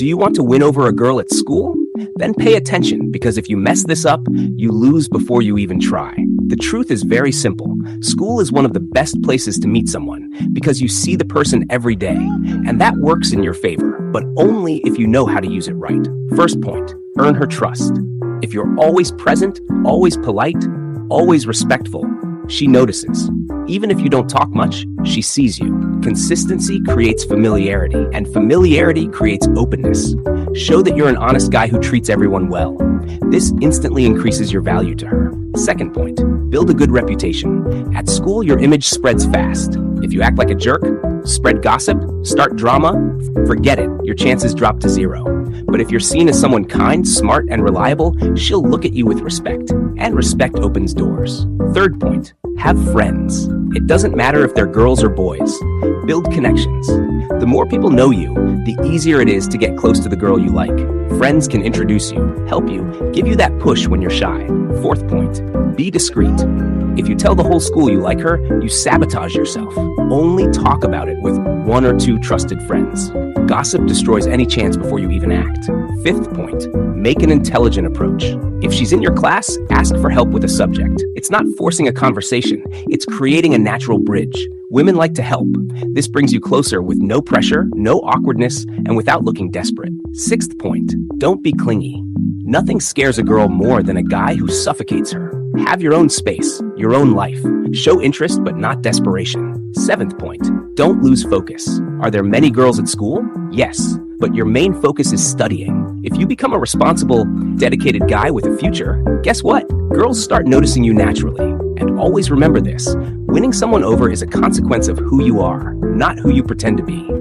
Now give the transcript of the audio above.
Do you want to win over a girl at school? Then pay attention, because if you mess this up, you lose before you even try. The truth is very simple. School is one of the best places to meet someone because you see the person every day, and that works in your favor, but only if you know how to use it right. First point, earn her trust. If you're always present, always polite, always respectful, she notices. Even if you don't talk much, she sees you. Consistency creates familiarity, and familiarity creates openness. Show that you're an honest guy who treats everyone well. This instantly increases your value to her. Second point, build a good reputation. At school, your image spreads fast. If you act like a jerk, spread gossip, start drama, forget it, your chances drop to zero. But if you're seen as someone kind, smart, and reliable, she'll look at you with respect, and respect opens doors. Third point, have friends. It doesn't matter if they're girls or boys. Build connections. The more people know you, the easier it is to get close to the girl you like. Friends can introduce you, help you, give you that push when you're shy. Fourth point, be discreet. If you tell the whole school you like her, you sabotage yourself. Only talk about it with 1 or 2 trusted friends. Gossip destroys any chance before you even act. Fifth point, make an intelligent approach. If she's in your class, ask for help with a subject. It's not forcing a conversation, it's creating a natural bridge. Women like to help. This brings you closer with no pressure, no awkwardness, and without looking desperate. Sixth point, don't be clingy. Nothing scares a girl more than a guy who suffocates her. Have your own space, your own life. Show interest, but not desperation. Seventh point, don't lose focus. Are there many girls at school? Yes, but your main focus is studying. If you become a responsible, dedicated guy with a future, guess what? Girls start noticing you naturally. And always remember this, winning someone over is a consequence of who you are, not who you pretend to be.